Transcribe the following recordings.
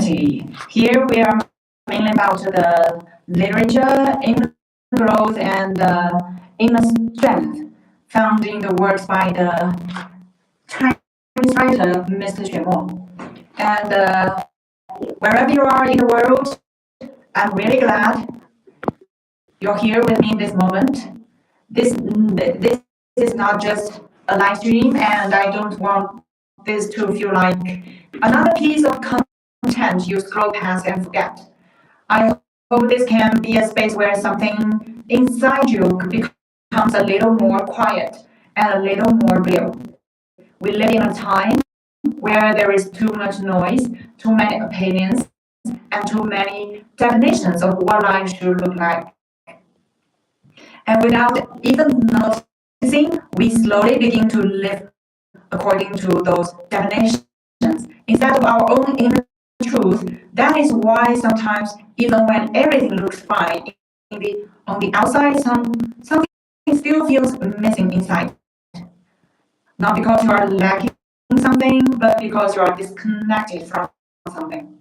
Here we are mainly about the literature, inner growth, and inner strength found in the works by the Chinese writer Mr. Xuemo. And wherever you are in the world, I'm really glad you're here with me in this moment. This is not just a live stream, and I don't want this to feel like another piece of content you scroll past and forget. I hope this can be a space where something inside you becomes a little more quiet and a little more real. We live in a time where there is too much noise, too many opinions, and too many definitions of what life should look like. And without even noticing, we slowly begin to live according to those definitions instead of our own inner truth. That is why sometimes, even when everything looks fine on the outside, something still feels missing inside. Not because you are lacking something, but because you are disconnected from something.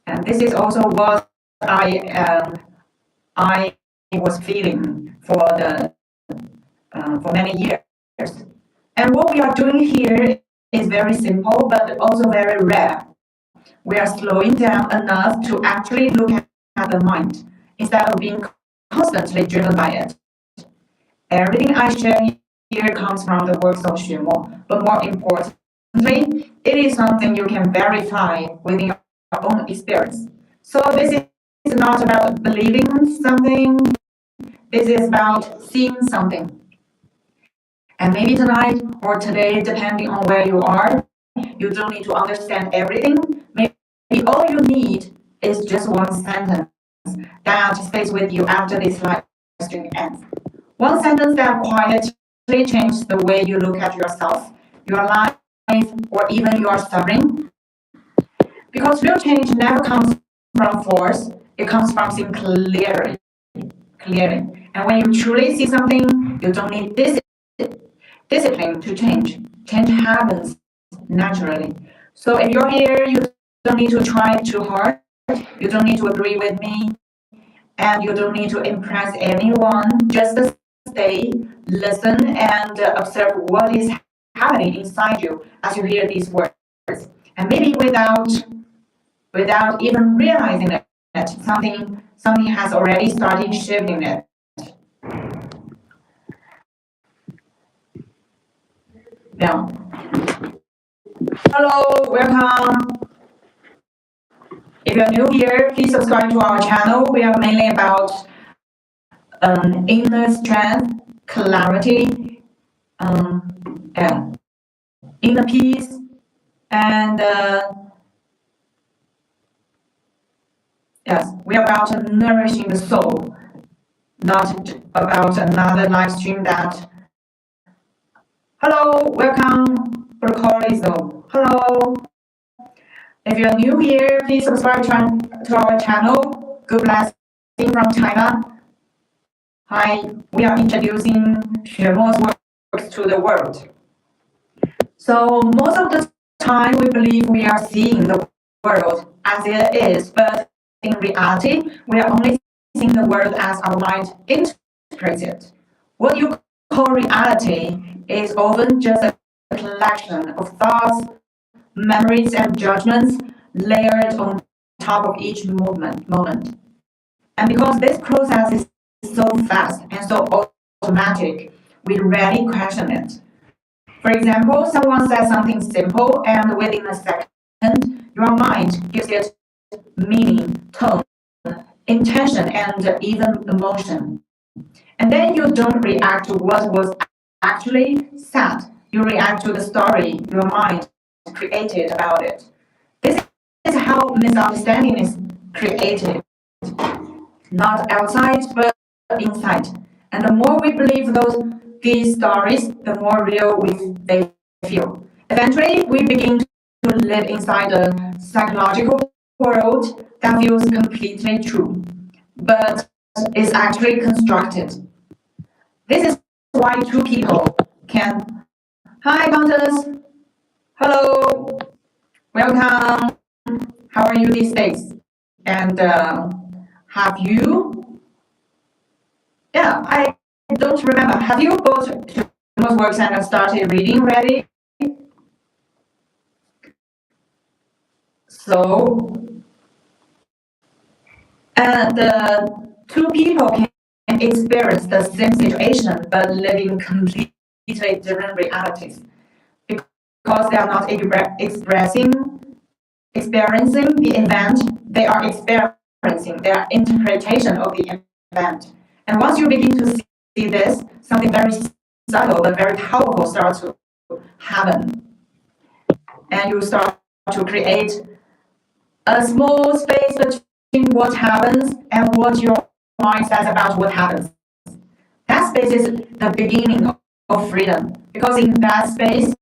And this is also what I was feeling for many years. And what we are doing here is very simple, but also very rare. We are slowing down enough to actually look at the mind instead of being constantly driven by it. Everything I share here comes from the works of Xuemo, but more importantly, it is something you can verify within your own experience. So this is not about believing something, this is about seeing something. And maybe tonight or today, depending on where you are, you don't need to understand everything. Maybe all you need is just one sentence that stays with you after this live stream ends. One sentence that quietly changes the way you look at yourself, your life, or even your suffering. Because real change never comes from force, it comes from seeing clearly. And when you truly see something, you don't need discipline to change. Change happens naturally. So if you're here, you don't need to try too hard. You don't need to agree with me. And you don't need to impress anyone. Just stay, listen, and observe what is happening inside you as you hear these words. And maybe without even realizing it, something has already started shifting it. Now, hello, welcome. If you're new here, please subscribe to our channel. We are mainly about inner strength, clarity, inner peace, and yes, we are about nourishing the soul, not about another live stream that. Hello, welcome. Hello. If you're new here, please subscribe to our channel. Good blessing from China. Hi, we are introducing Xuemo's works to the world. So most of the time we believe we are seeing the world as it is, but in reality, we are only seeing the world as our mind interprets it. What you call reality is often just a collection of thoughts, memories, and judgments layered on top of each moment. And because this process is so fast and so automatic, we rarely question it. For example, someone says something simple, and within a second, your mind gives it meaning, tone, intention, and even emotion. And then you don't react to what was actually said. You react to the story your mind created about it. This is how misunderstanding is created. Not outside, but inside. And the more we believe these stories, the more real they feel. Eventually, we begin to live inside a psychological world that feels completely true, but is actually constructed. This is why two people can. Hi, Countess. Hello. Welcome. How are you these days? And have you, yeah, I don't remember. Have you bought Xuemo's works and started reading already? So, two people can experience the same situation but living completely different realities because they are not experiencing the event, they are experiencing their interpretation of the event. And once you begin to see this, something very subtle but very powerful starts to happen. And you start to create a small space between what happens and what your mind says about what happens. That space is the beginning of freedom because in that space,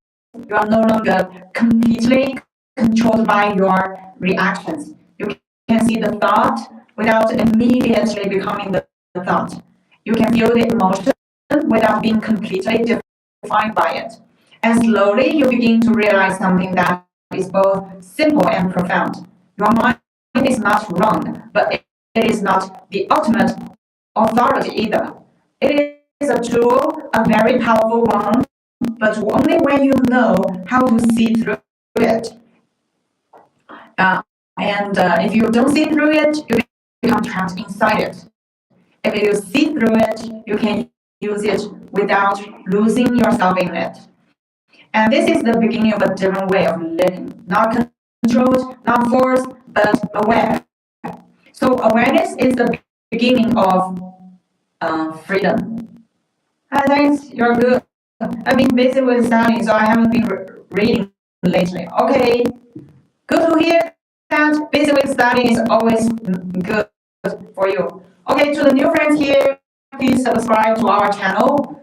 you are no longer completely controlled by your reactions. You can see the thought without immediately becoming the thought. You can feel the emotion without being completely defined by it. And slowly you begin to realize something that is both simple and profound. Your mind is not wrong, but it is not the ultimate authority either. It is a tool, a very powerful one, but only when you know how to see through it. If you don't see through it, you become trapped inside it. If you see through it, you can use it without losing yourself in it. And this is the beginning of a different way of living, not controlled, not forced, but aware. So awareness is the beginning of freedom. Thanks, you're good. I've been busy with studying, so I haven't been reading lately. Okay, good to hear that busy with studying is always good for you. Okay, to the new friends here, please subscribe to our channel.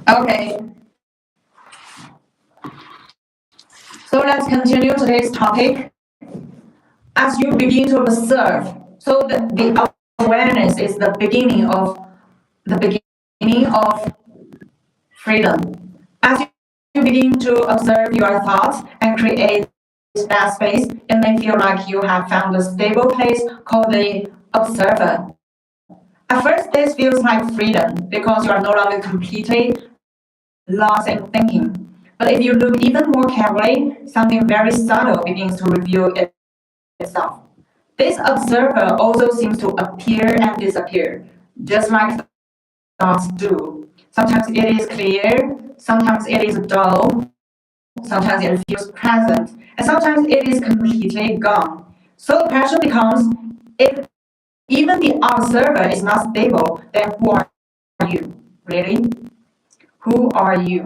Okay, so let's continue today's topic. As you begin to observe, so the awareness is the beginning of freedom. As you begin to observe your thoughts and create that space, it may feel like you have found a stable place called the observer. At first, this feels like freedom because you are no longer completely lost in thinking. But if you look even more carefully, something very subtle begins to reveal itself. This observer also seems to appear and disappear, just like thoughts do. Sometimes it is clear, sometimes it is dull, sometimes it feels present, and sometimes it is completely gone. So the question becomes, if even the observer is not stable, then who are you? Really? Who are you?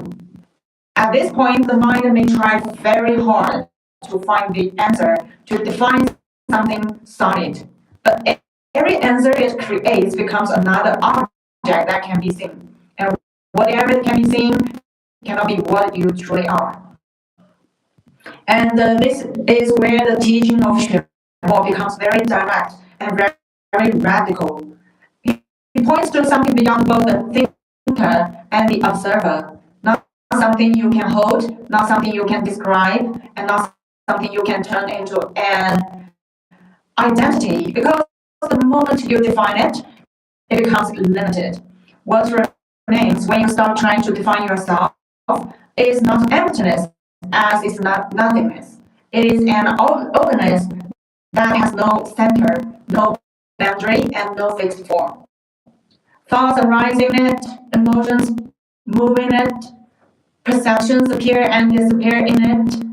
At this point, the mind may try very hard to find the answer, to define something solid. But every answer it creates becomes another object that can be seen. And whatever can be seen cannot be what you truly are. And this is where the teaching of Xuemo becomes very direct and very radical. He points to something beyond both the thinker and the observer, not something you can hold, not something you can describe, and not something you can turn into an identity. Because the moment you define it, it becomes limited. What remains when you start trying to define yourself is not emptiness, as it's not nothingness. It is an openness that has no center, no boundary, and no fixed form. Thoughts arise in it, emotions move in it, perceptions appear and disappear in it,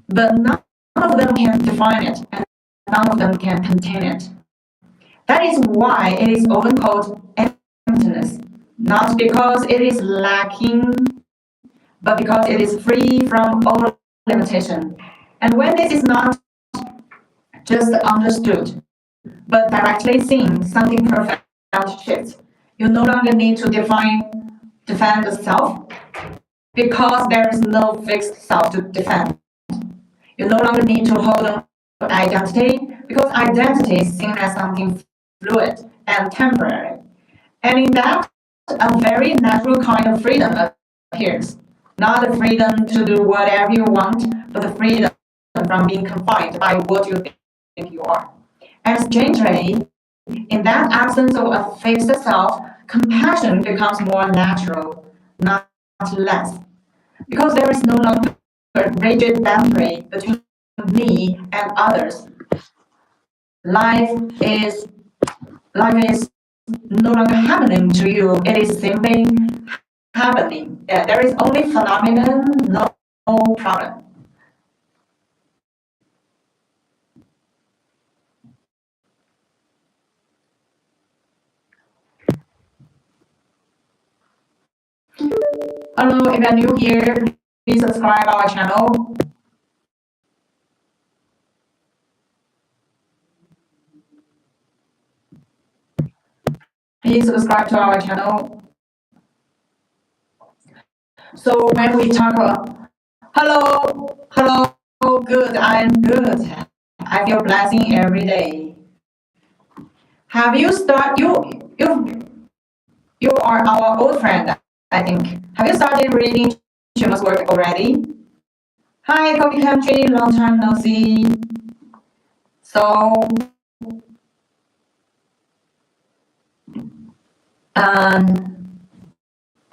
but none of them can define it, and none of them can contain it. That is why it is often called emptiness, not because it is lacking, but because it is free from all limitation. And when this is not just understood, but directly seen, something profound shifts. You no longer need to defend the self, because there is no fixed self to defend. You no longer need to hold on to identity because identity is seen as something fluid and temporary. And in that, a very natural kind of freedom appears. Not the freedom to do whatever you want, but the freedom from being confined by what you think you are. And strangely, in that absence of a fixed self, compassion becomes more natural, not less. Because there is no longer a rigid boundary between me and others. Life is life is no longer happening to you. It is simply happening. There is only phenomenon, no problem. Hello, if you are new here, please subscribe our channel. Please subscribe to our channel. So when we talk about hello, good, I'm good. I feel blessing every day. Have you start you are our old friend, I think. Have you started reading Xuemo's work already? Hi, Kobe Country, long time no see. So,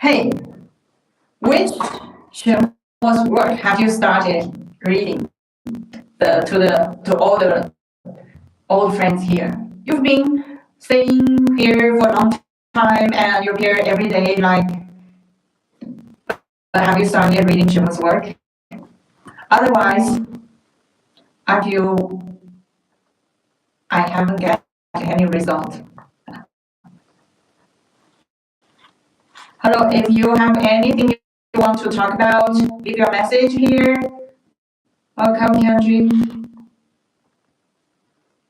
hey, which Xuemo's work have you started reading? To all the old friends here. You've been staying here for a long time and you're here every day. Like, have you started reading Xuemo's work? Otherwise, I feel I haven't get any result. Hello, if you have anything you want to talk about, leave your message here. Welcome, Henry.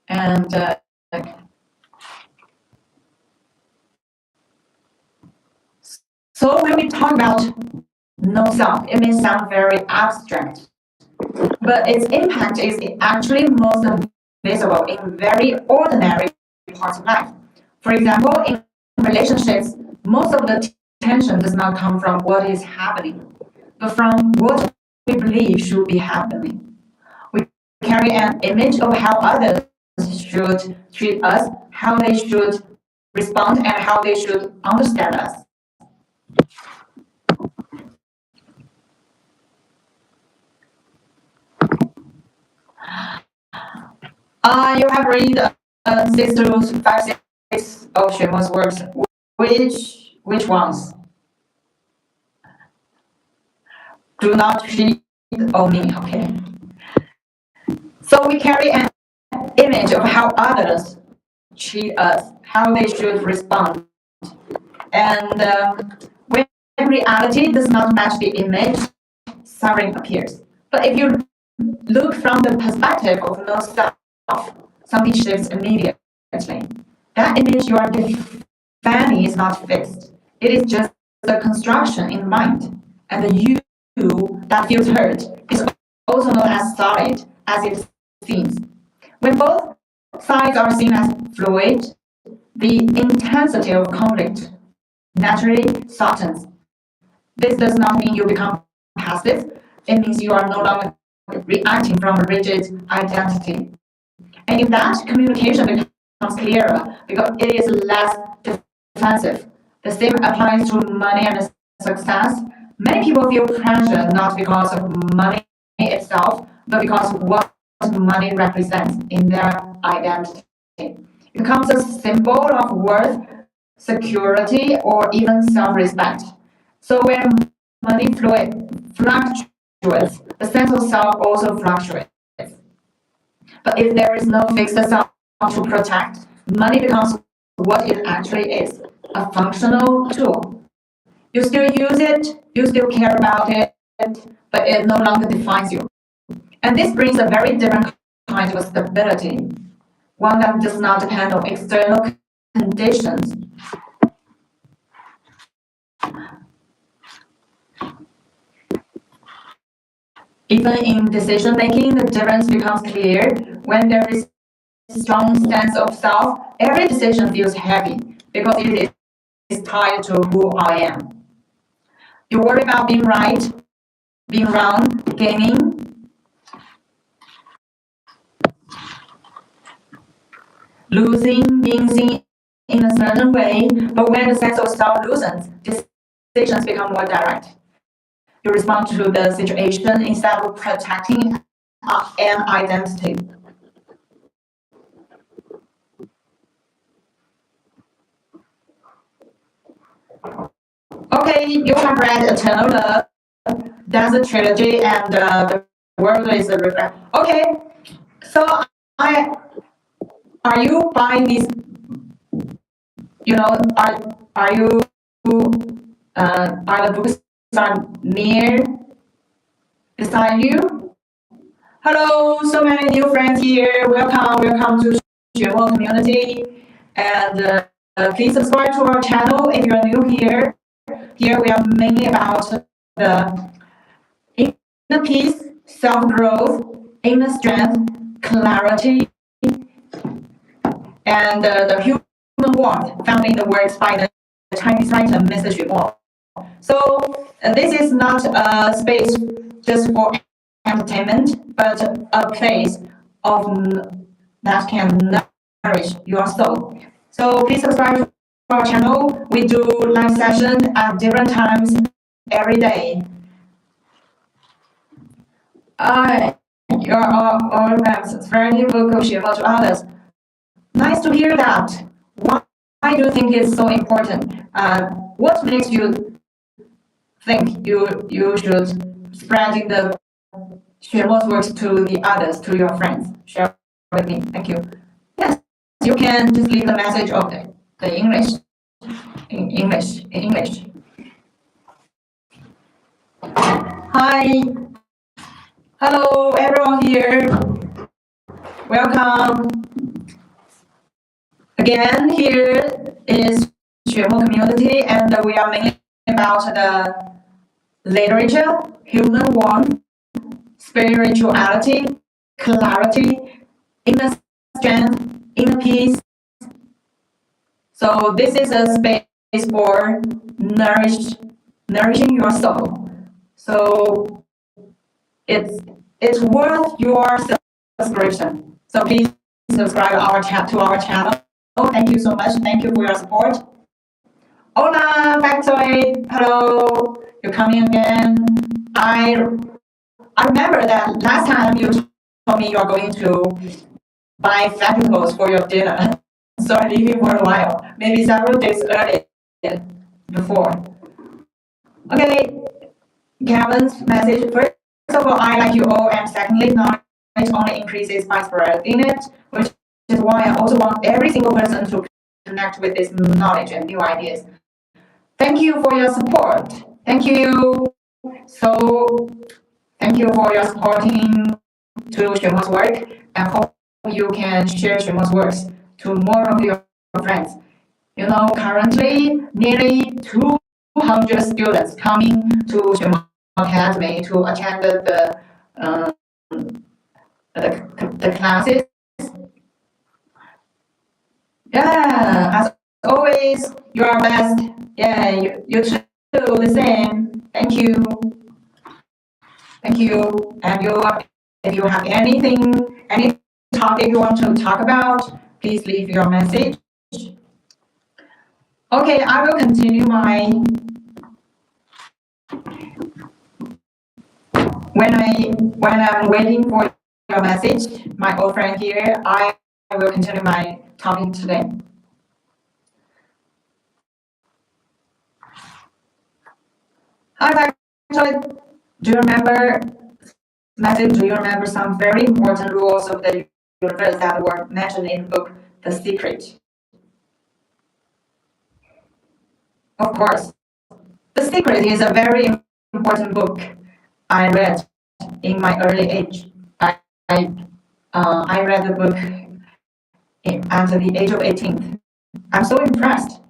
And so when we talk about no self, it may sound very abstract, but its impact is actually most visible in very ordinary parts of life. For example, in relationships, most of the tension does not come from what is happening, but from what we believe should be happening. We carry an image of how others should treat us, how they should respond, and how they should understand us. You have read 6 of Xuemo's works. Which ones? Do not cheat on me. Okay. So we carry an image of how others treat us, how they should respond, and when reality does not match the image, suffering appears. But if you look from the perspective of no self, something shifts immediately. That image you are defining is not fixed. It is just a construction in mind. And the you that feels hurt is also not as solid as it seems. When both sides are seen as fluid, the intensity of conflict naturally softens. This does not mean you become passive. It means you are no longer reacting from a rigid identity. And in that, communication becomes clearer because it is less defensive. The same applies to money and success. Many people feel pressure not because of money itself, but because of what money represents in their identity. It becomes a symbol of worth, security, or even self-respect. So when money fluctuates, the sense of self also fluctuates. But if there is no fixed self to protect, money becomes what it actually is, a functional tool. You still use it, you still care about it, but it no longer defines you. And this brings a very different kind of stability, one that does not depend on external conditions. Even in decision making, the difference becomes clear when there is strong sense of self. Every decision feels heavy because it is tied to who I am. You worry about being right, being wrong, gaining, losing, being seen in a certain way. But when the sense of self loosens, decisions become more direct. You respond to the situation instead of protecting an identity. Okay, you have read Eternal Love, that's a trilogy, and the world is a regret. Okay, so I are you buying these? You know, are you are the books are near beside you? Hello, so many new friends here. Welcome to Xuemo community, and please subscribe to our channel if you are new here. Here we are mainly about the inner peace, self-growth, inner strength, clarity, and the human warmth found in the works by the Chinese writer Mr. Xuemo. So this is not a space just for entertainment, but a place of that can nourish your soul. So please subscribe to our channel. We do live sessions at different times every day. You're all very vocal about to others. Nice to hear that. Why do you think it's so important? What makes you think you should spreading the Xuemo's works to the others, to your friends? Share with me. Thank you. Yes, you can just leave the message of the English in English. Hi, hello everyone here. Welcome. Again, here is Xuemo community, and we are mainly about the literature, human warmth, spirituality, clarity, inner strength, inner peace. So this is a space for nourishing your soul. So it's worth your subscription. So please subscribe to our channel. Thank you so much. Thank you for your support. Hola, Factoid. Hello. You're coming again. I remember that last time you told me you're going to buy vegetables for your dinner. So I leave you for a while, maybe several days earlier before. Okay, Kevin's message. First of all, I like you all, and secondly, knowledge only increases by spreading it, which is why I also want every single person to connect with this knowledge and new ideas. Thank you for your support. Thank you. So, thank you for your supporting to Xuemo's work. I hope you can share Xuemo's works to more of your friends. You know, currently nearly 200 students coming to Xuemo Academy to attend the classes. Yeah, as always, you are best. Yeah, you too the same. Thank you. Thank you. And if you have any topic you want to talk about, please leave your message. Okay, I will continue my when I'm waiting for your message, my old friend here, I will continue my topic today. Hi, do you remember message? Do you remember some very important rules of the universe that were mentioned in the book The Secret? Of course, The Secret is a very important book I read in my early age. I read the book at the age of 18. I'm so impressed.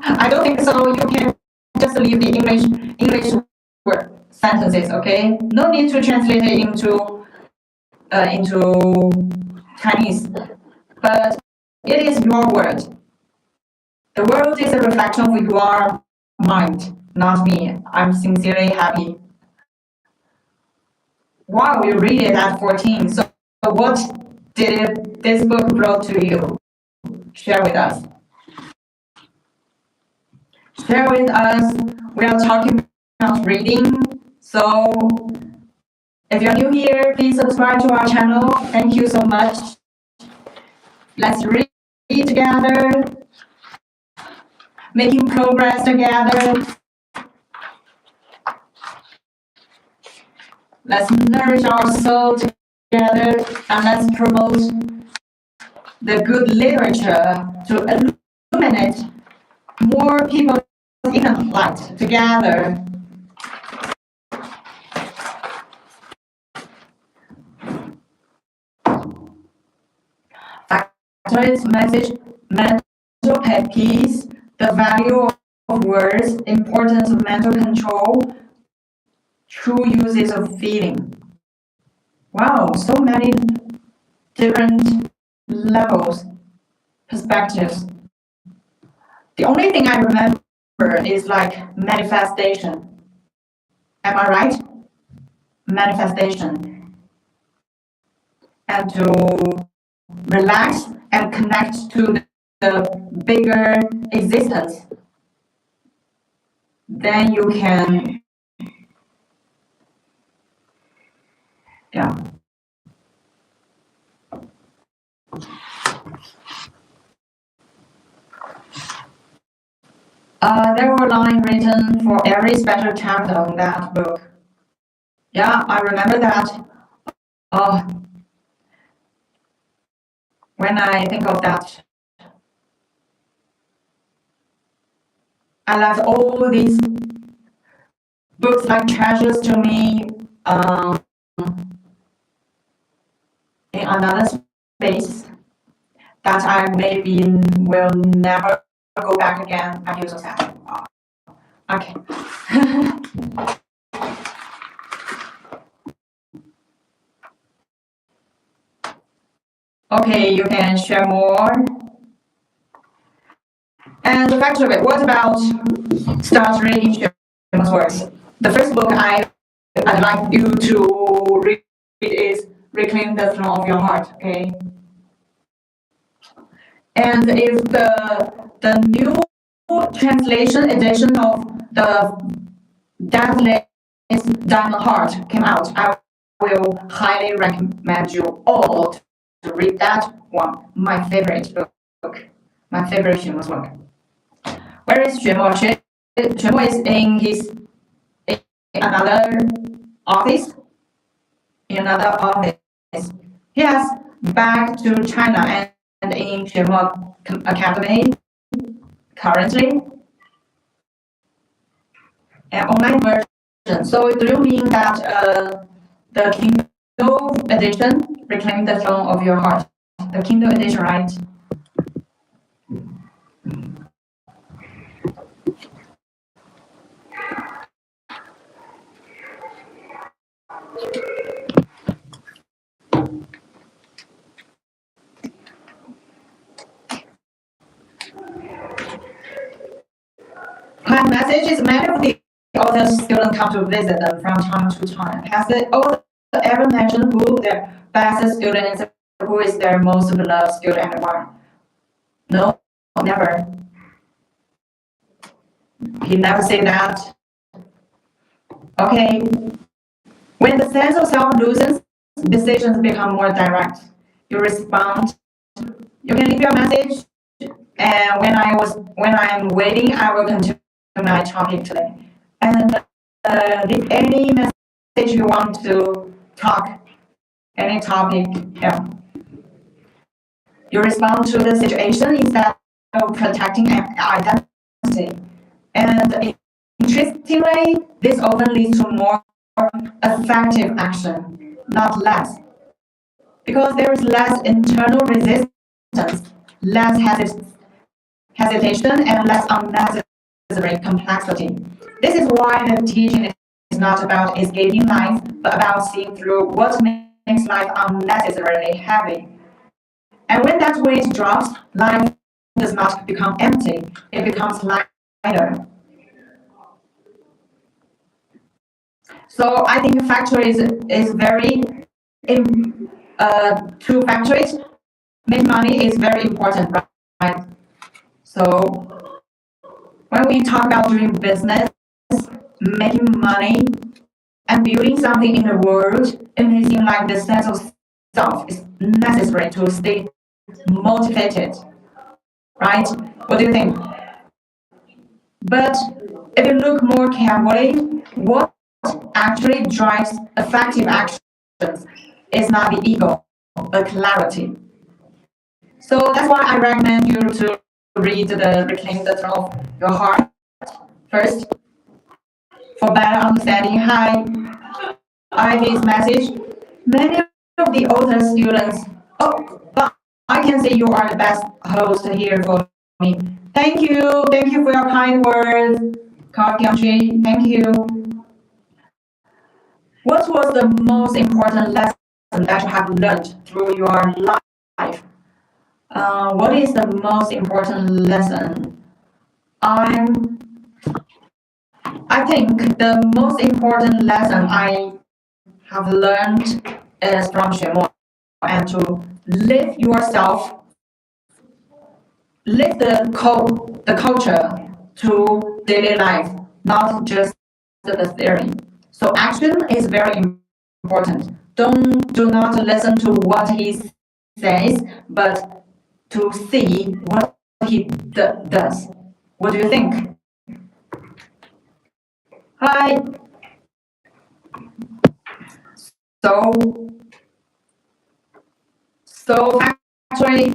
I don't think so. You can just leave the English word sentences, okay? No need to translate it into Chinese, but it is your word. The world is a reflection of your mind, not me. I'm sincerely happy. Wow, you read it at 14. So what did this book brought to you? Share with us. Share with us. We are talking about reading. So if you're new here, please subscribe to our channel. Thank you so much. Let's read together, making progress together. Let's nourish our soul together, and let's promote the good literature to illuminate more people's inner light together. Factoid message, mental peace, the value of words, importance of mental control, true uses of feeling. Wow, so many different levels, perspectives. The only thing I remember is like manifestation. Am I right? Manifestation. And to relax and connect to the bigger existence. Then you can, yeah. There were lines written for every special chapter on that book. Yeah, I remember that. When I think of that, I left all these books like treasures to me in another space that I maybe will never go back again. I feel so sad. Okay. Okay, you can share more. And the fact of it, what about start reading Xuemo's works? The first book I'd like you to read is Reclaim the Throne of Your Heart, okay? And if the new translation edition of the Deathless Diamond Heart came out, I will highly recommend you all to read that one. My favorite book. My favorite Xuemo's work. Where is Xuemo? Xuemo is in another office. In another office. He has back to China and in Xuemo Academy currently. An online version. So do you mean that the Kindle edition, Reclaim the Throne of Your Heart? The Kindle edition, right? My message is many of the author's students come to visit them from time to time. Has the author ever mentioned who their best student is, who is their most beloved student and why? No, never. He never said that. Okay. When the sense of self loosens, decisions become more direct. You respond. You can leave your message, and when I'm waiting, I will continue my topic today. And leave any message you want to talk, any topic. Yeah. You respond to the situation instead of protecting an identity. And interestingly, this often leads to more effective action, not less. Because there is less internal resistance, less hesitation, and less unnecessary unnecessary complexity. This is why the teaching is not about escaping life, but about seeing through what makes life unnecessarily heavy. And when that weight drops, life does not become empty, it becomes lighter. So I think factories is very, to factories, make money is very important, right? So when we talk about doing business, making money, and building something in the world, it may seem like the sense of self is necessary to stay motivated, right? What do you think? But if you look more carefully, what actually drives effective actions is not the ego, but clarity. So that's why I recommend you to read the Reclaim the Throne of Your Heart first for better understanding. Hi, Ivy's message. Many of the older students, oh, but I can say you are the best host here for me. Thank you for your kind words, Kyungji. Thank you. What was the most important lesson that you have learned through your life? What is the most important lesson? I'm. I think the most important lesson I have learned is from Xuemo, and to live yourself, live the culture to daily life, not just the theory. So action is very important. Do not listen to what he says, but to see what he does. What do you think? Hi. So actually,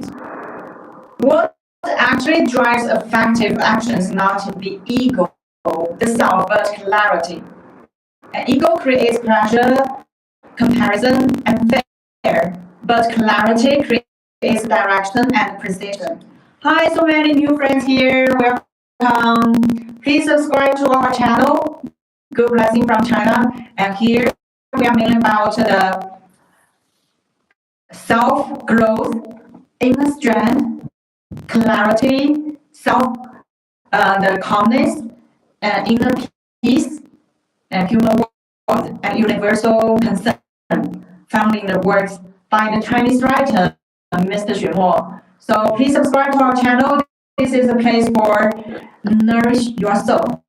what actually drives effective actions, not the ego, the self, but clarity. And ego creates pressure, comparison, and fear, but clarity creates direction and precision. Hi, so many new friends here. Welcome. Please subscribe to our channel. Good blessing from China. And here we are mainly about the self-growth, inner strength, clarity, the calmness, inner peace, human worth, and universal concern, found in the works by the Chinese writer Mr. Xuemo. So please subscribe to our channel. This is a place for nourish your soul.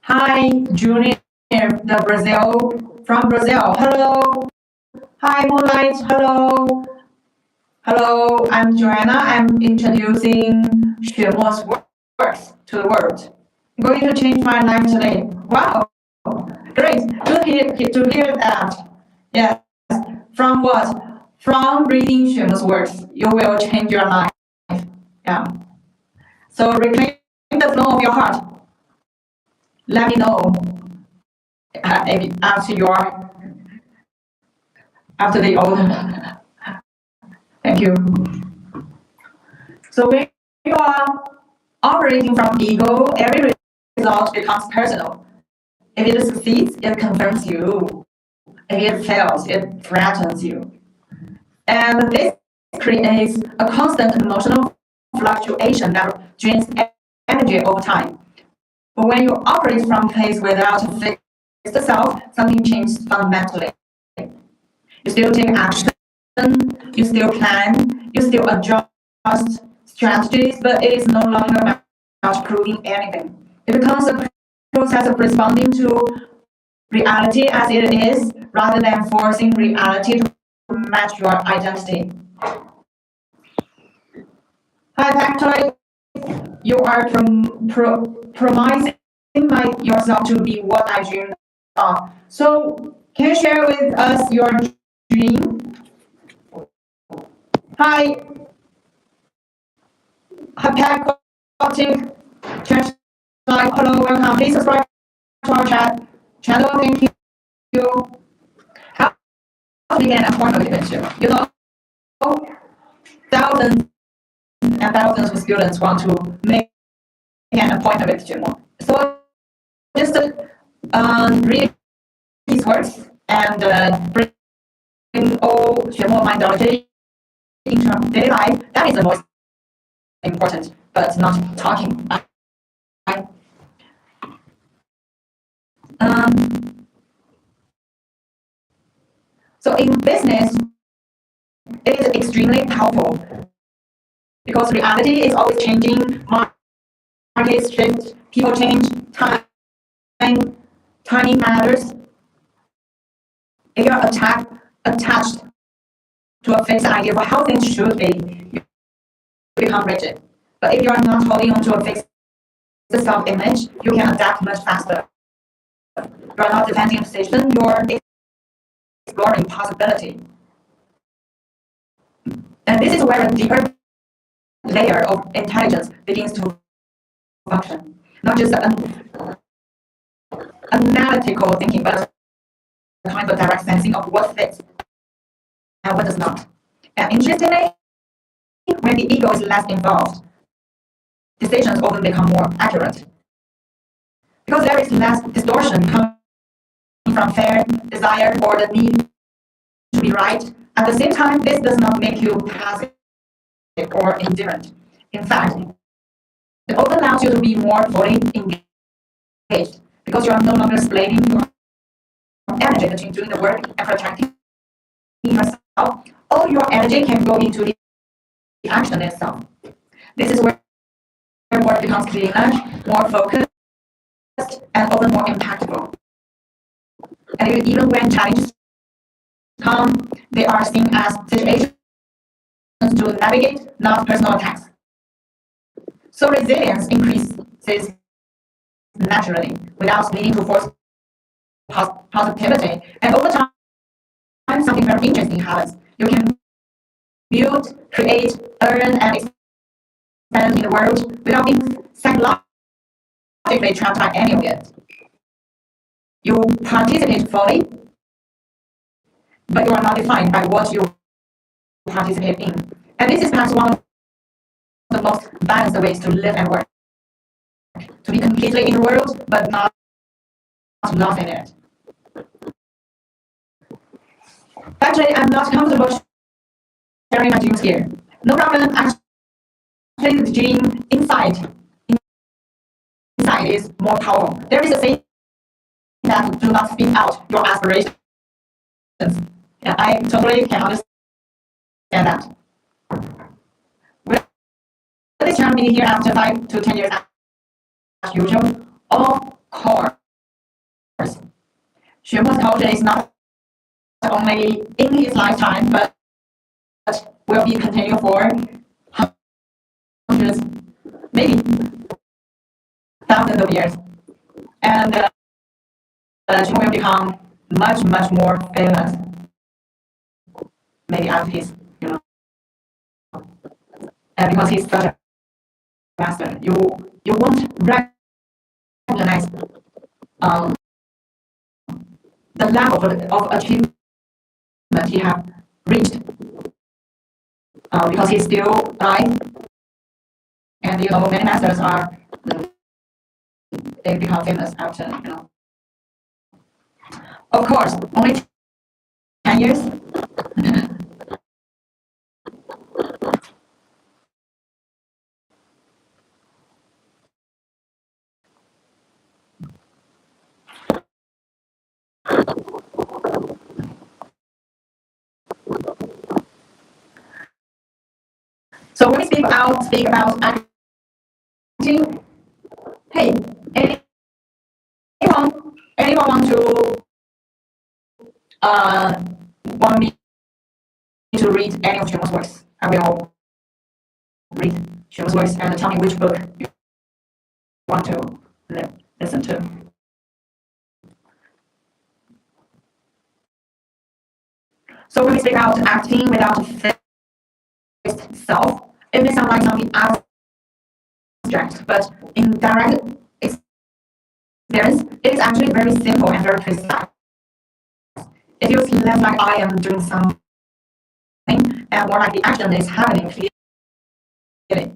Hi, Junior, from Brazil. Hello. Hi, Moonlight. Hello. Hello, I'm Joanna. I'm introducing Xuemo's works to the world. I'm going to change my life today. Wow, great. To hear that. Yes. From what? From reading Xuemo's works, you will change your life. Yeah. So reclaim the flow of your heart. Let me know after the order. Thank you. So when you are operating from ego, every result becomes personal. If it succeeds, it confirms you. If it fails, it threatens you. And this creates a constant emotional fluctuation that drains energy over time. But when you operate from a place without a fixed self, something changes fundamentally. You still take action, you still plan, you still adjust strategies, but it is no longer about proving anything. It becomes a process of responding to reality as it is, rather than forcing reality to match your identity. Hi, Factory. You are promising yourself to be what I dreamed of. So, can you share with us your dream? Hi, Hapacotic Church. Hello, welcome. Please subscribe to our channel. Thank you. How to begin a formal relationship? You know, thousands and thousands of students want to make an appointment with Xuemo. So just read his works and bring all Xuemo methodology into daily life. That is the most important, but not talking. So in business, it is extremely powerful because reality is always changing. Markets shift, people change, timing matters. If you're attached to a fixed idea for how things should be, you become rigid. But if you are not holding on to a fixed self-image, you can adapt much faster. You are not defending a position, you're exploring possibility. And this is where a deeper layer of intelligence begins to function. Not just analytical thinking, but a kind of direct sensing of what fits and what does not. And interestingly, when the ego is less involved, decisions often become more accurate. Because there is less distortion coming from fear, desire, or the need to be right. At the same time, this does not make you passive or indifferent. In fact, it often allows you to be more fully engaged because you are no longer splitting your energy between doing the work and protecting yourself. All your energy can go into the action itself. This is where work becomes cleaner, more focused, and often more impactful. And even when challenges come, they are seen as situations to navigate, not personal attacks. So resilience increases naturally without needing to force positivity. And over time, something very interesting happens. You can build, create, earn, and expand in the world without being psychologically trapped by any of it. You participate fully, but you are not defined by what you participate in. And this is perhaps one of the most balanced ways to live and work. To be completely in the world, but not lost in it. Actually, I'm not comfortable sharing my dreams here. No problem. Actually, the dream inside is more powerful. There is a saying that do not speak out your aspirations. Yeah, I totally can understand that. Will this channel be here after 5 to 10 years as usual? Of course. Xuemo Culture is not only in his lifetime, but will be continued for hundreds, maybe thousands of years. And Xuemo will become much more famous. Maybe after his, and because he's such a master, you won't recognize the level of achievement he have reached because he's still alive. And many masters are they become famous after Of course, only 10 years. So when we speak about acting, hey, anyone want to want me to read any of Xuemo's works? I will read Xuemo's works and tell me which book you want to listen to. So when we speak about acting without a fixed self, it may sound like something abstract, but in direct experience, it is actually very simple and very precise. It feels less like I am doing something and more like the action is happening clearly.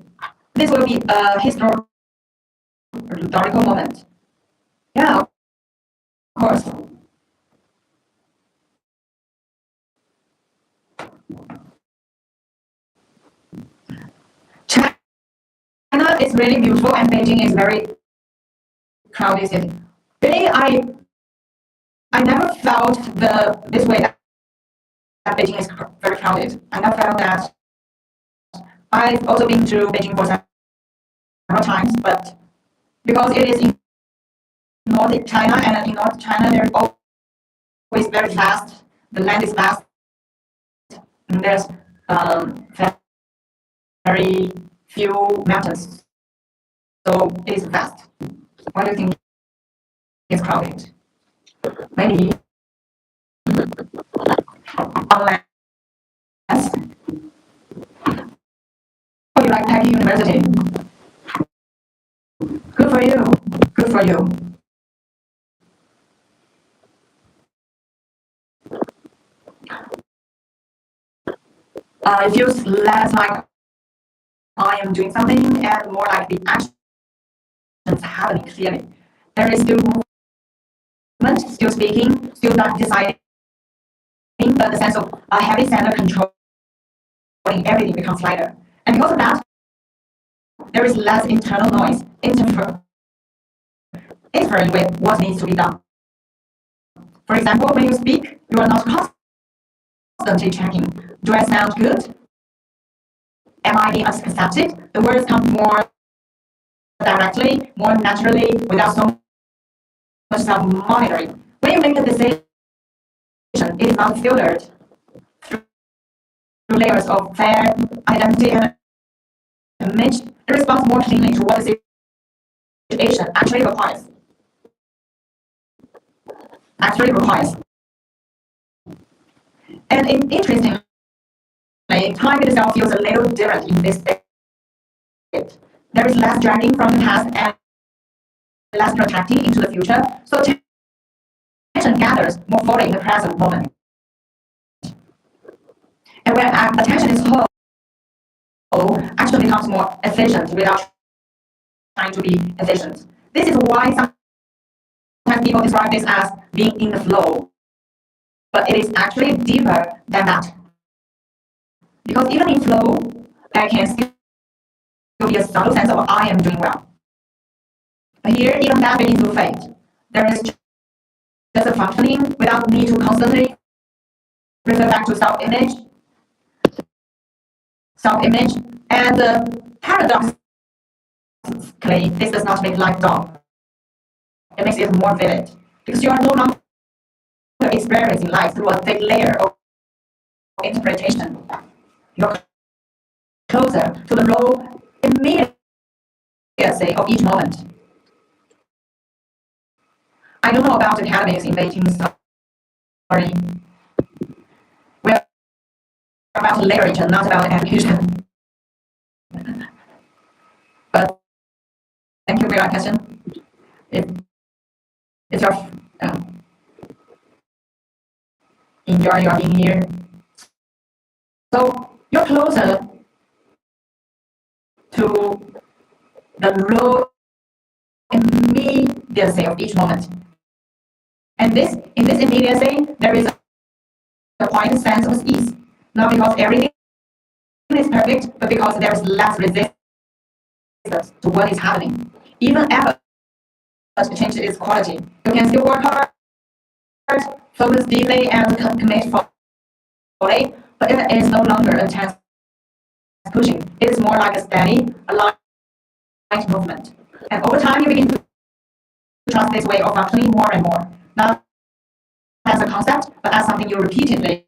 This will be a historical historical moment. Yeah, of course. China is really beautiful and Beijing is very crowded city. Really, I never felt this way that Beijing is very crowded. I never felt that. I've also been to Beijing for several times, but because it is in North China, and in North China there's always very fast. The land is fast. And there's very few mountains, so it is fast. What do you think is crowded? Maybe unless you like Peking University. Good for you. Good for you. It feels less like I am doing something and more like the actions happening clearly. There is still movement, still speaking, still not deciding, but the sense of a heavy center controlling everything becomes lighter. And because of that, there is less internal noise interfering with what needs to be done. For example, when you speak, you are not constantly checking, do I sound good? Am I being accepted? The words come more directly, more naturally, without so much self-monitoring. When you make a decision, it is not filtered through layers of fair identity and image. It responds more cleanly to what the situation actually requires. And interestingly, time itself feels a little different in this state. There is less dragging from the past and less projecting into the future, so attention gathers more fully in the present moment. And when attention is whole, action becomes more efficient without trying to be efficient. This is why sometimes people describe this as being in the flow, but it is actually deeper than that. Because even in flow, there can still be a subtle sense of I am doing well. But here, even that begins to fade. There is just a functioning without need to constantly refer back to self-image, and paradoxically, this does not make life dull. It makes it more vivid because you are no longer experiencing life through a thick layer of interpretation. You're closer to the raw immediacy of each moment. I don't know about academics in Beijing. Sorry, we're about literature, not about education. But thank you for your question. If you're enjoy your being here, so you're closer to the raw immediacy of each moment. And in this immediacy, there is a quiet sense of ease, not because everything is perfect, but because there is less resistance to what is happening. Even effort changes its quality. You can still work hard, focus deeply, and commit fully, but it is no longer a chance pushing. It is more like a steady, aligned movement. And over time, you begin to trust this way of functioning more and more, not as a concept, but as something you repeatedly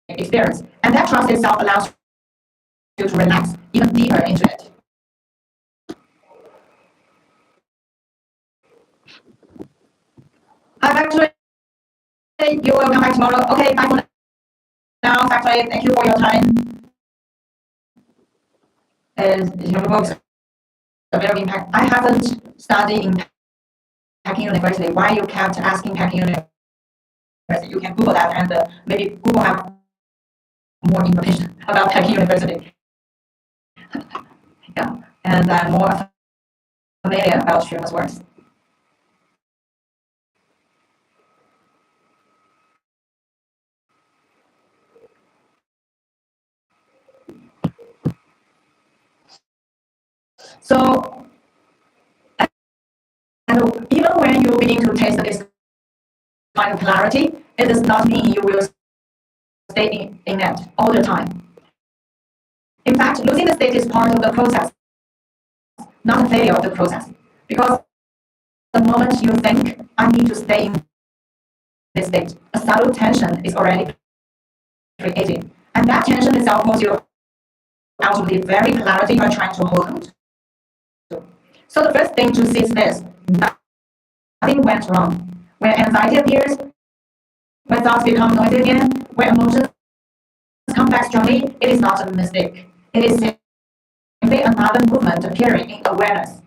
experience. And that trust itself allows you to relax even deeper into it. Hi, Factory. You will come back tomorrow. Okay, bye for now, Factory. Thank you for your time. Your books are very impact. I haven't studied in Peking University. Why you kept asking Peking University? You can Google that, and maybe Google have more information about Peking University. Yeah, and I'm more familiar about Xuemo's works. So, and even when you begin to taste this kind of clarity, it does not mean you will stay in it all the time. In fact, losing the state is part of the process, not a failure of the process. Because the moment you think, I need to stay in this state, a subtle tension is already created. And that tension itself pulls you out of the very clarity you are trying to hold on to. So the first thing to see is this: nothing went wrong. When anxiety appears, when thoughts become noisy again, when emotions come back strongly, it is not a mistake. It is simply another movement appearing in awareness.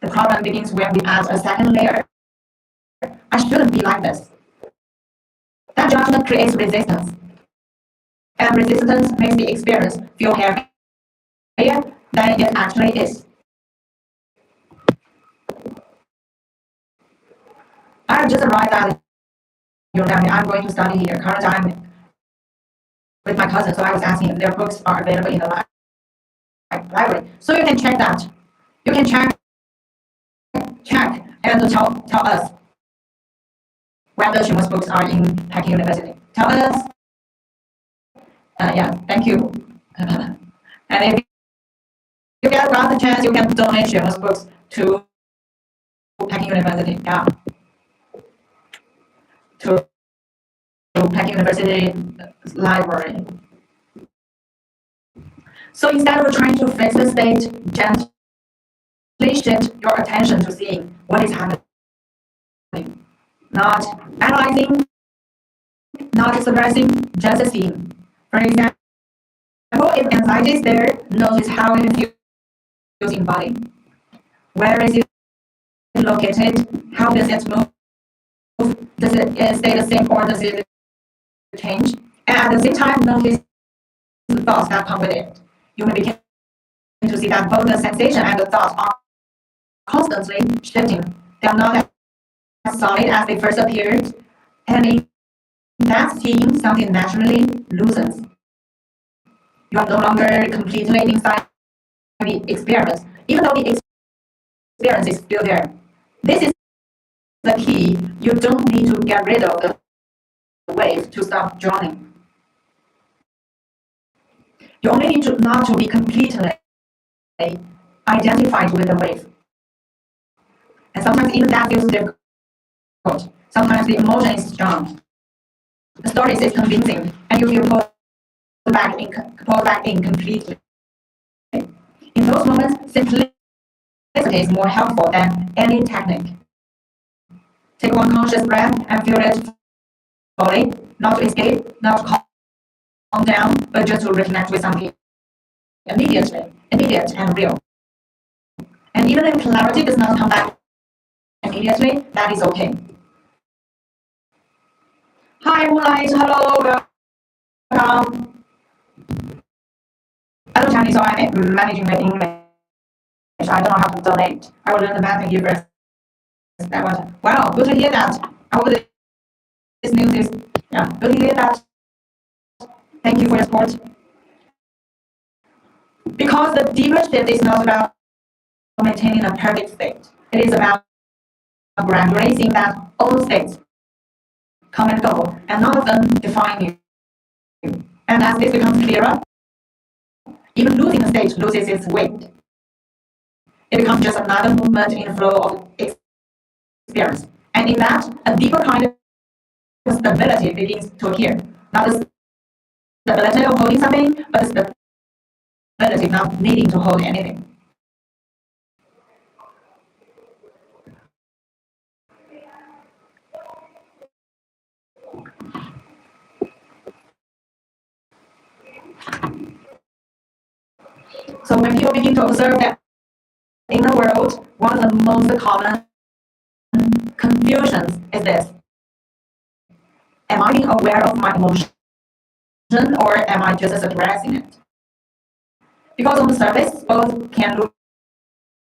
The problem begins when we add a second layer. I shouldn't be like this. That judgment creates resistance. And resistance makes the experience feel heavier than it actually is. I just arrived at university. I'm going to study here. Currently, I'm with my cousin, so I was asking if their books are available in the library. So you can check that. You can check and tell us whether Xuemo's books are in Peking University. Tell us. Yeah, thank you. And if you get a chance, you can donate Xuemo's books to Peking University. Yeah. To Peking University library. So instead of trying to fix the state, gently shift your attention to seeing what is happening. Not analyzing, not suppressing, just seeing. For example, if anxiety is there, notice how it feels in body. Where is it located? How does it move? Does it stay the same or does it change? And at the same time, notice the thoughts that come with it. You may begin to see that both the sensation and the thoughts are constantly shifting. They are not as solid as they first appeared, and in that seeing, something naturally loosens. You are no longer completely inside the experience, even though the experience is still there. This is the key. You don't need to get rid of the wave to stop drowning. You only need to not to be completely identified with the wave. And sometimes even that feels difficult. Sometimes the emotion is strong. The story is convincing, and you feel pulled back in completely. In those moments, simplicity is more helpful than any technique. Take one conscious breath and feel it fully, not to escape, not to calm down, but just to reconnect with something immediate and real. And even if clarity does not come back immediately, that is okay. Hi, Moonlight. Hello. Welcome. I don't Chinese, so I'm managing my English. I don't know how to donate. I will learn the math and give first. That was wow. Good to hear that. I hope this news is good to hear that. Thank you for your support. Because the deeper shift is not about maintaining a perfect state. It is about gradually seeing that all states come and go, and none of them define you. And as this becomes clearer, even losing a state loses its weight. It becomes just another movement in the flow of experience. And in that, a deeper kind of stability begins to appear. Not the stability of holding something, but the stability of not needing to hold anything. So when people begin to observe that in the world, one of the most common confusions is this: am I being aware of my emotion, or am I just suppressing it? Because on the surface, both can look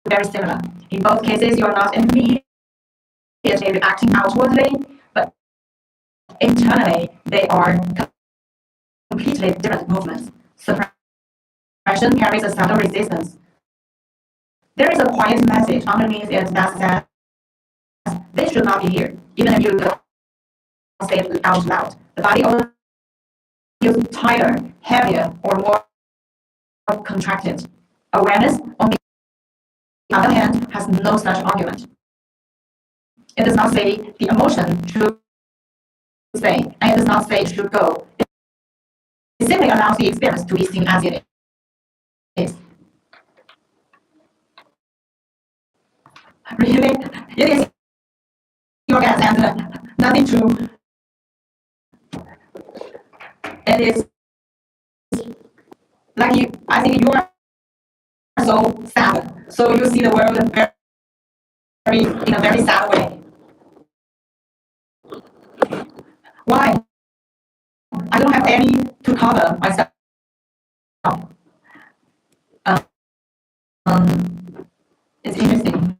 very similar. In both cases, you are not immediately reacting outwardly, but internally, they are completely different movements. Suppression carries a subtle resistance. There is a quiet message underneath it that says, this should not be here, even if you don't say it out loud. The body only feels tighter, heavier, or more contracted. Awareness, on the other hand, has no such argument. It does not say the emotion should stay, and it does not say it should go. It simply allows the experience to be seen as it is. Really, it is your guess and nothing true. It is like you. I think you are so sad, so you see the world in a very sad way. Why? I don't have any to cover myself. It's interesting.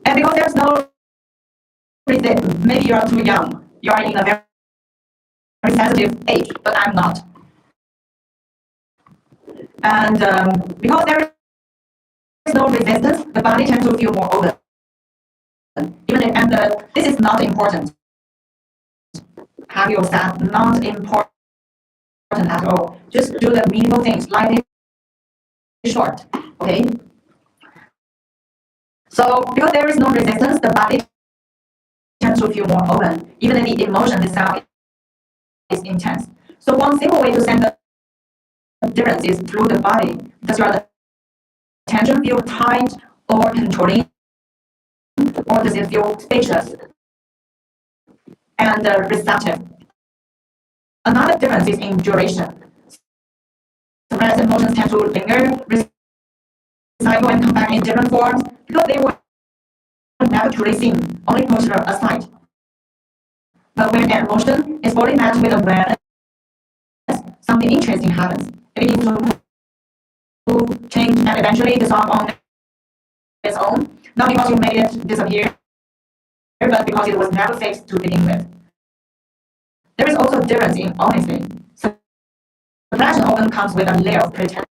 And because there's no reason, maybe you are too young. You are in a very sensitive age, but I'm not. And because there is no resistance, the body tends to feel more open. Even if, and this is not important. Happy or sad, not important at all. Just do the meaningful things. Life is short, okay? So because there is no resistance, the body tends to feel more open, even if the emotion itself is intense. So one simple way to send the difference is through the body. Does your attention feel tight or controlling, or does it feel spacious and receptive? Another difference is in duration. Suppressed emotions tend to linger, recycle, and come back in different forms because they were never truly seen, only pushed aside. But when an emotion is fully met with awareness, something interesting happens. It begins to change and eventually dissolve on its own, not because you made it disappear, but because it was never fixed to begin with. There is also a difference in honesty. Suppression often comes with a layer of pretending.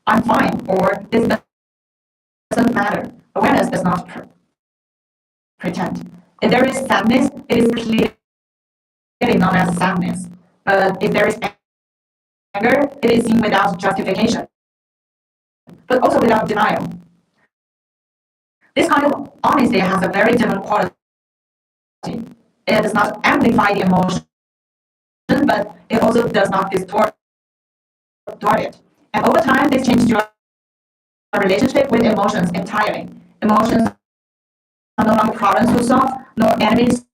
I'm fine, or this doesn't matter. Awareness does not pretend. If there is sadness, it is clearly not as sadness. But if there is anger, it is seen without justification, but also without denial. This kind of honesty has a very different quality. It does not amplify the emotion, but it also does not distort it. And over time, this changes your relationship with emotions entirely. Emotions are no longer problems to solve, nor enemies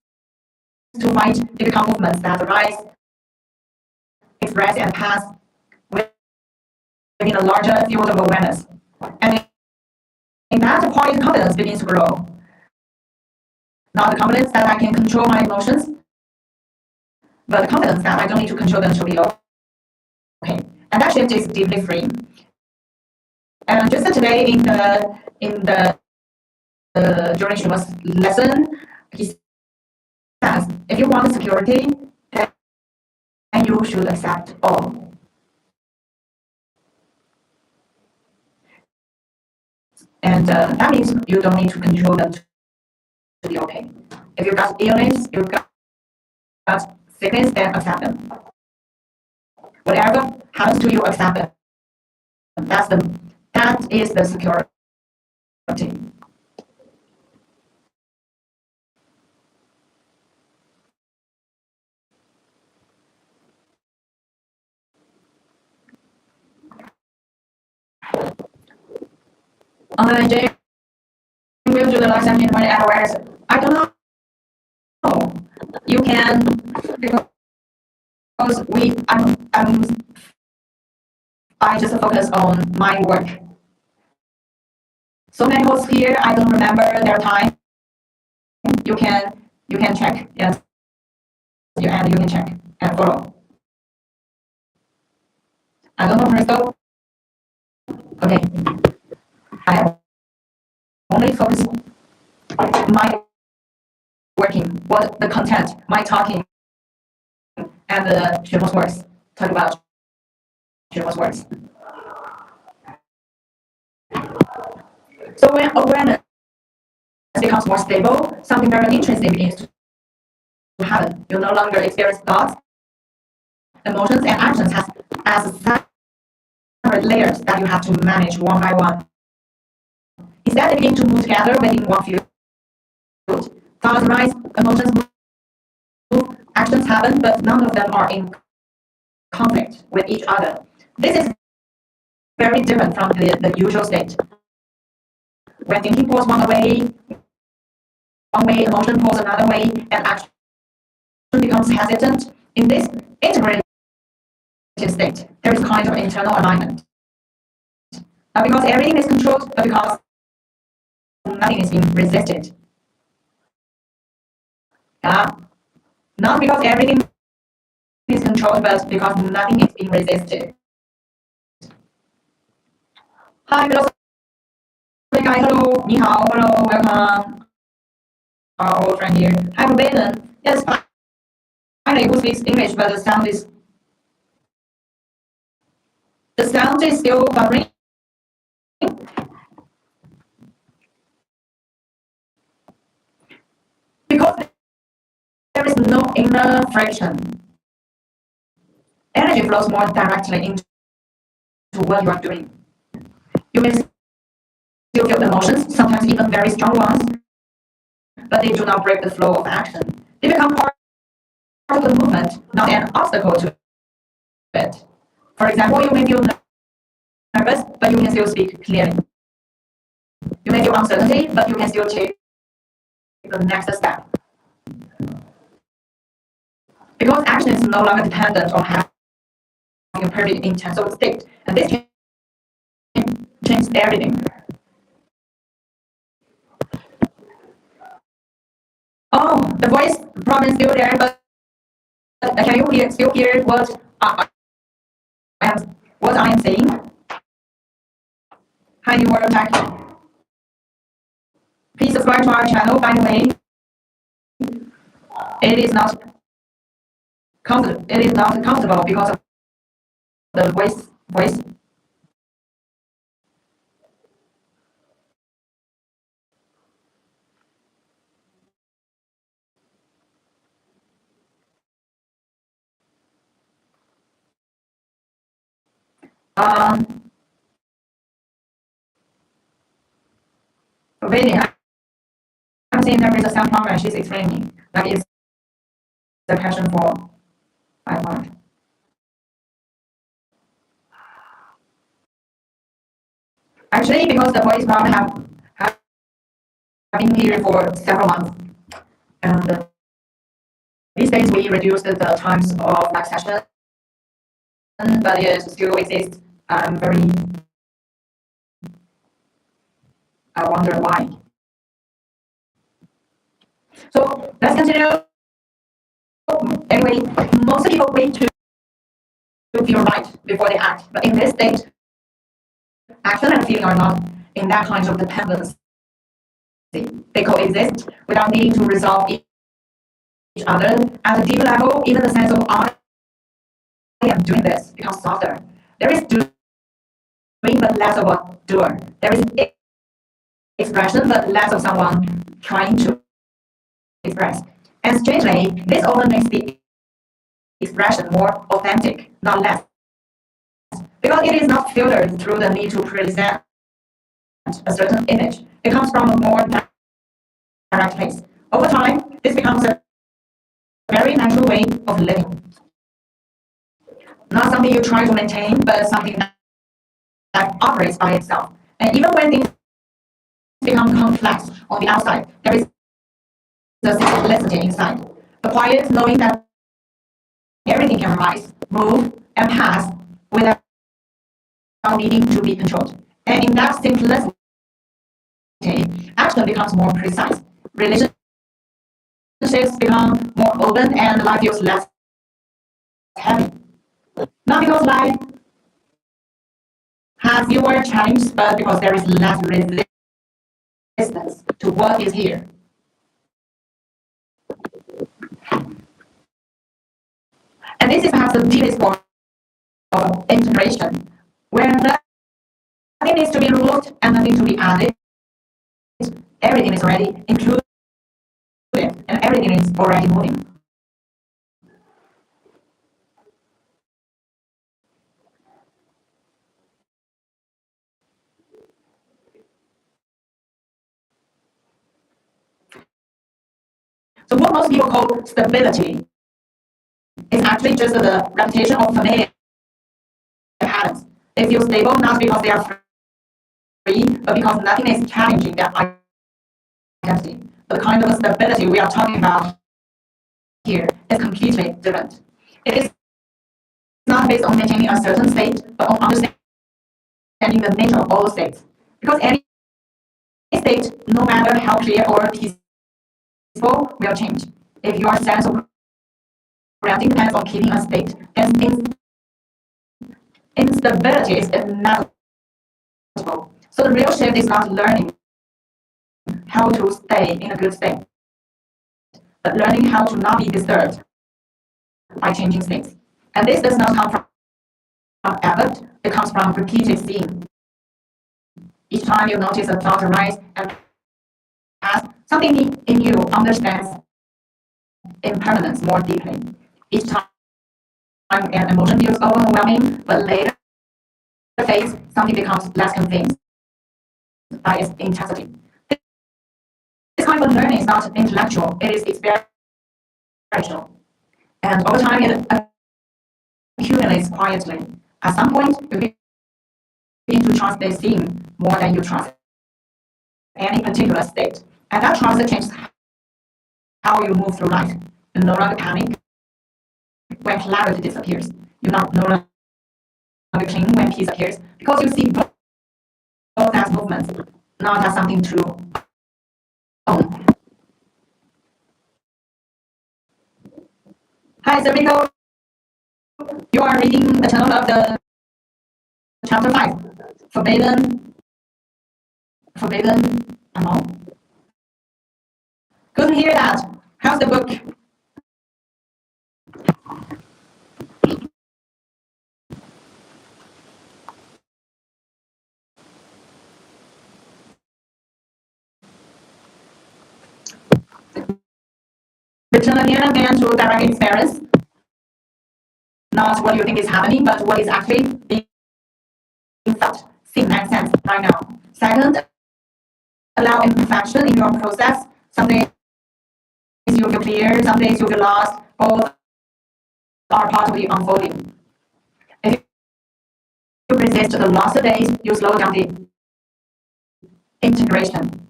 to fight. They become movements that arise, express, and pass within a larger field of awareness. And in that, quiet confidence begins to grow. Not the confidence that I can control my emotions, but the confidence that I don't need to control them to be okay. And that shift is deeply freeing. And just today in the during Xuemo's lesson, he says, if you want security, then you should accept all. And that means you don't need to control them to be okay. If you've got illness, you've got sickness, then accept them. Whatever happens to you, accept them. That is the security. Jay will do the live session when awareness. I don't know. You can because I just focus on my work. So many hosts here, I don't remember their time. You can check, yes. You can check and follow. I don't know, Crystal. Okay, I only focus my working, what the content, my talking, and the Xuemo's words. Talk about Xuemo's words. So when awareness becomes more stable, something very interesting begins to happen. You no longer experience thoughts, emotions, and actions as separate layers that you have to manage one by one. Instead, they begin to move together within one field. Thoughts rise, emotions move, actions happen, but none of them are in conflict with each other. This is very different from the usual state. When thinking pulls one way, emotion pulls another way, and action becomes hesitant. In this integrated state, there is kind of internal alignment. Not because everything is controlled, but because nothing is being resisted. Not because everything is controlled, but because nothing is being resisted. Hi, hello, guy, hello, 你好, hello, welcome. Our old friend here. Hi, Ruben. Yes, finally, who speaks English, but the sound is still buffering. Because there is no inner friction. Energy flows more directly into what you are doing. You may still feel emotions, sometimes even very strong ones, but they do not break the flow of action. They become part of the movement, not an obstacle to it. For example, you may feel nervous, but you can still speak clearly. You may feel uncertainty, but you can still take the next step. Because action is no longer dependent on having a perfect intentional state, and this changes everything. Oh, the voice problem is still there, but can you still hear what I am saying? Hi, new world tech. Please subscribe to our channel. By the way, it is not comfortable because of the voice. Waiting. I'm saying there is a sound problem. She's explaining that is the passion for my part. Actually, because the voice problem have been here for several months, and these days we reduced the times of live session, but it still exists. I wonder why. So let's continue. Anyway, most people wait to feel right before they act, but in this state, action and feeling are not in that kind of dependency. They coexist without needing to resolve each other. At a deeper level, even the sense of I am doing this becomes softer. There is doing, but less of a doer. There is expression, but less of someone trying to express. And strangely, this often makes the expression more authentic, not less. Because it is not filtered through the need to present a certain image. It comes from a more direct place. Over time, this becomes a very natural way of living. Not something you try to maintain, but something that operates by itself. And even when things become complex on the outside, there is the simplicity inside. The quiet knowing that everything can rise, move, and pass without needing to be controlled. And in that simplicity, action becomes more precise. Relationships become more open, and life feels less heavy. Not because life has fewer challenges, but because there is less resistance to what is here. And this is perhaps the deepest form of integration, where nothing needs to be removed and nothing to be added. Everything is already included and everything is already moving. So what most people call stability is actually just the repetition of familiar patterns. They feel stable not because they are free, but because nothing is challenging their identity. But the kind of stability we are talking about here is completely different. It is not based on maintaining a certain state, but on understanding the nature of all states. Because any state, no matter how clear or peaceful, will change. If your sense of grounding depends on keeping a state, then instability is inevitable. So the real shift is not learning how to stay in a good state, but learning how to not be disturbed by changing states. And this does not come from effort, it comes from repeated seeing. Each time you notice a thought arise and pass, something in you understands impermanence more deeply. Each time an emotion feels overwhelming, but later fades, something becomes less convinced by its intensity. This kind of learning is not intellectual, it is experiential. And over time, it accumulates quietly. At some point, you begin to trust this seeing more than you trust any particular state. And that trust changes how you move through life. You no longer panic when clarity disappears. You no longer cling when peace appears, because you see both as movements, not as something to own. Hi, Zerrico. You are reading the channel of the chapter 5, Forbidden Among. Good to hear that. How's the book? Written again and again through direct experience. Not what you think is happening, but what is actually being felt, seen, and sensed right now. Second, allow imperfection in your process. Some days you feel clear, some days you feel lost. Both are part of the unfolding. If you resist the lost days, you slow down the integration.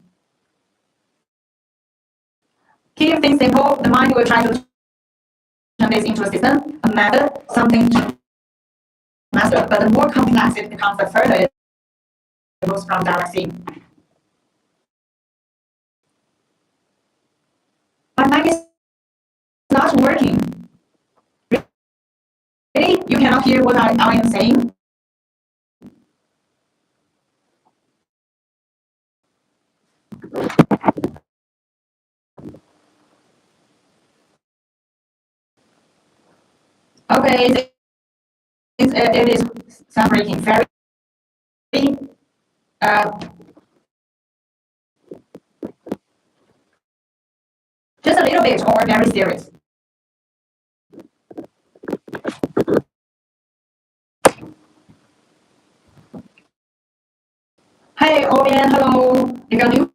Keep things simple. The mind will try to turn this into a system, a method, something to master. But the more complex it becomes, the further it moves from direct seeing. My mind is not working. Really? You cannot hear what I am saying? Okay, it is separating very uh, just a little bit or very serious. Hi, Owen, hello. If you're new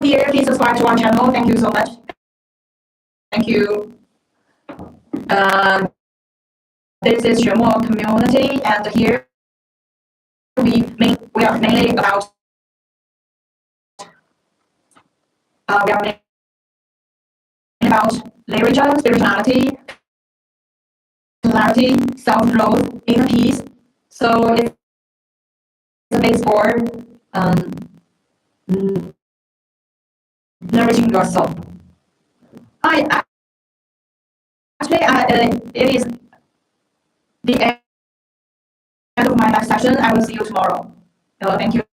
here, please subscribe to our channel. Thank you so much. Thank you. This is Xuemo Community, and here we are mainly about literature, spirituality, clarity, self-growth, inner peace. So it's a base for um, nourishing your soul. I actually it is the end of my life session. I will see you tomorrow. Thank you.